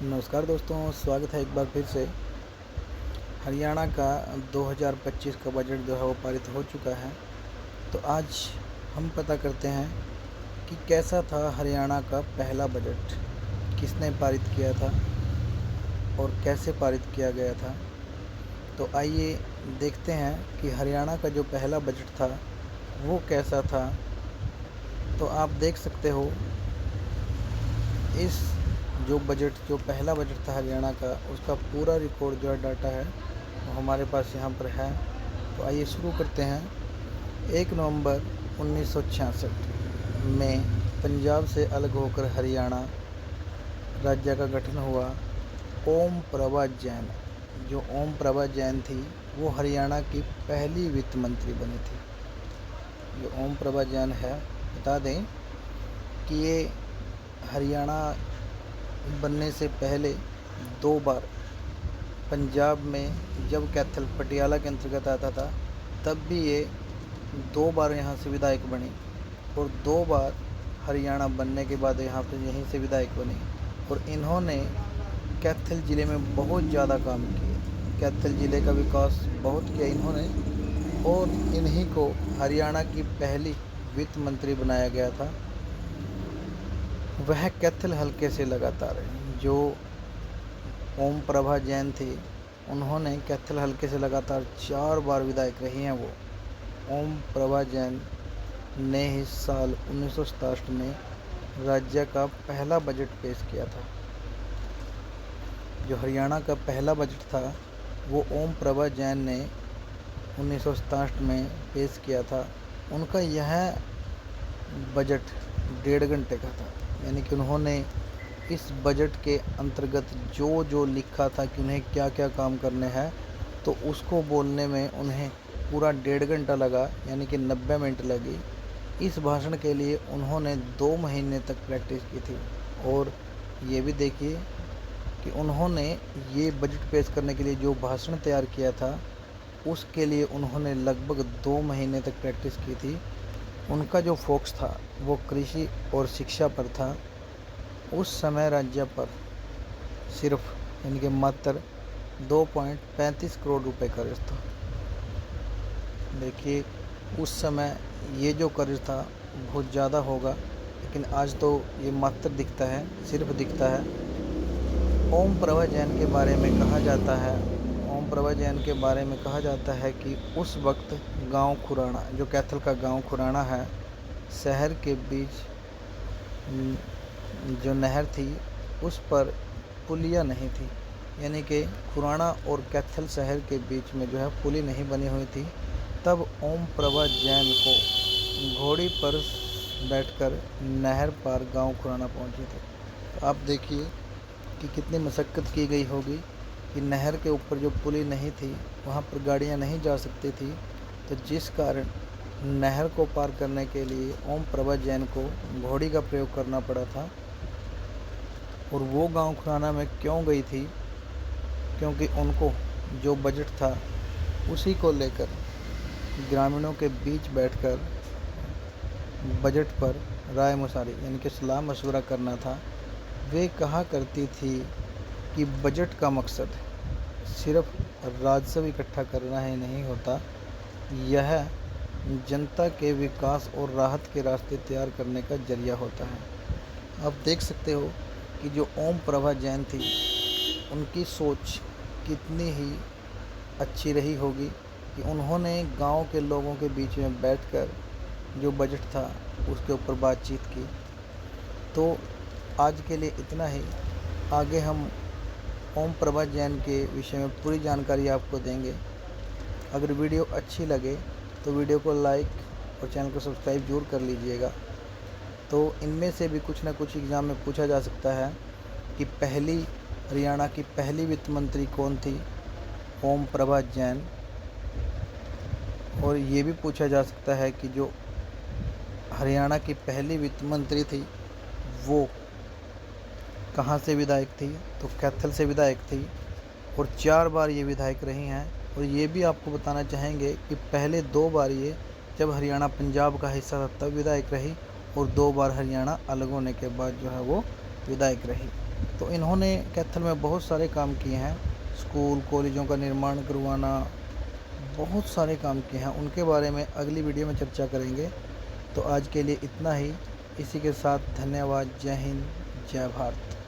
नमस्कार दोस्तों, स्वागत है एक बार फिर से। हरियाणा का 2025 का बजट जो है वो पारित हो चुका है। तो आज हम पता करते हैं कि कैसा था हरियाणा का पहला बजट, किसने पारित किया था और कैसे पारित किया गया था। तो आइए देखते हैं कि हरियाणा का जो पहला बजट था वो कैसा था। तो आप देख सकते हो, इस जो पहला बजट था हरियाणा का, उसका पूरा रिकॉर्ड जो है डाटा है वो हमारे पास यहाँ पर है। तो आइए शुरू करते हैं। 1 नवंबर 1966 में पंजाब से अलग होकर हरियाणा राज्य का गठन हुआ। ओम प्रभा जैन, जो ओम प्रभा जैन थी वो हरियाणा की पहली वित्त मंत्री बनी थी। जो ओम प्रभा जैन है, बता दें कि ये हरियाणा बनने से पहले 2 बार पंजाब में, जब कैथल पटियाला के अंतर्गत आता था, तब भी ये 2 बार यहाँ से विधायक बनी और 2 बार हरियाणा बनने के बाद यहाँ पर यहीं से विधायक बनी। और इन्होंने कैथल ज़िले में बहुत ज़्यादा काम किए, कैथल ज़िले का विकास बहुत किया इन्होंने, और इन्हीं को हरियाणा की पहली वित्त मंत्री बनाया गया था। वह कैथल हलके से लगातार जो ओम प्रभा जैन थी, उन्होंने कैथल हलके से लगातार 4 बार विधायक रही हैं। वो ओम प्रभा जैन ने ही साल 1967 में राज्य का पहला बजट पेश किया था। जो हरियाणा का पहला बजट था वो ओम प्रभा जैन ने 1967 में पेश किया था। उनका यह बजट 1.5 घंटे का था, यानी कि उन्होंने इस बजट के अंतर्गत जो जो लिखा था कि उन्हें क्या क्या काम करने हैं, तो उसको बोलने में उन्हें पूरा 1.5 घंटा लगा, यानी कि 90 मिनट लगी। इस भाषण के लिए उन्होंने 2 महीने तक प्रैक्टिस की थी। और ये भी देखिए कि उन्होंने ये बजट पेश करने के लिए जो भाषण तैयार किया था, उसके लिए उन्होंने लगभग 2 महीने तक प्रैक्टिस की थी। उनका जो फोकस था वो कृषि और शिक्षा पर था। उस समय राज्य पर सिर्फ, यानी कि मात्र 2.35 करोड़ रुपए कर्ज था। देखिए, उस समय ये जो कर्ज था बहुत ज़्यादा होगा, लेकिन आज तो ये मात्र दिखता है, सिर्फ दिखता है। ओम प्रभा जैन के बारे में कहा जाता है, ओम प्रभा जैन के बारे में कहा जाता है कि उस वक्त गांव खुराना, जो कैथल का गांव खुराना है, शहर के बीच जो नहर थी उस पर पुलिया नहीं थी, यानी कि खुराना और कैथल शहर के बीच में जो है पुली नहीं बनी हुई थी। तब ओम प्रभा जैन को घोड़ी पर बैठकर नहर पार गांव खुराना पहुंचे थे। तो आप देखिए कि कितनी मशक्क़त की गई होगी कि नहर के ऊपर जो पुली नहीं थी वहाँ पर गाड़ियाँ नहीं जा सकती थी, तो जिस कारण नहर को पार करने के लिए ओम प्रभा जैन को घोड़ी का प्रयोग करना पड़ा था। और वो गांव खुराना में क्यों गई थी? क्योंकि उनको जो बजट था उसी को लेकर ग्रामीणों के बीच बैठकर बजट पर राय मशवरा, यानी कि सलाह मशवरा करना था। वे कहा करती थी कि बजट का मकसद सिर्फ राजस्व इकट्ठा करना ही नहीं होता, यह जनता के विकास और राहत के रास्ते तैयार करने का जरिया होता है। आप देख सकते हो कि जो ओम प्रभा जैन थी, उनकी सोच कितनी ही अच्छी रही होगी कि उन्होंने गांव के लोगों के बीच में बैठकर जो बजट था उसके ऊपर बातचीत की। तो आज के लिए इतना ही। आगे हम ओम प्रभा जैन के विषय में पूरी जानकारी आपको देंगे। अगर वीडियो अच्छी लगे तो वीडियो को लाइक और चैनल को सब्सक्राइब जरूर कर लीजिएगा। तो इनमें से भी कुछ ना कुछ एग्ज़ाम में पूछा जा सकता है कि हरियाणा की पहली वित्त मंत्री कौन थी? ओम प्रभा जैन। और ये भी पूछा जा सकता है कि जो हरियाणा की पहली वित्त मंत्री थी वो कहाँ से विधायक थी? तो कैथल से विधायक थी, और 4 बार ये विधायक रही हैं। और ये भी आपको बताना चाहेंगे कि पहले 2 बार ये, जब हरियाणा पंजाब का हिस्सा था तब विधायक रही, और 2 बार हरियाणा अलग होने के बाद जो है वो विधायक रही। तो इन्होंने कैथल में बहुत सारे काम किए हैं, स्कूल कॉलेजों का निर्माण करवाना, बहुत सारे काम किए हैं। उनके बारे में अगली वीडियो में चर्चा करेंगे। तो आज के लिए इतना ही। इसी के साथ धन्यवाद। जय हिंद, जय भारत।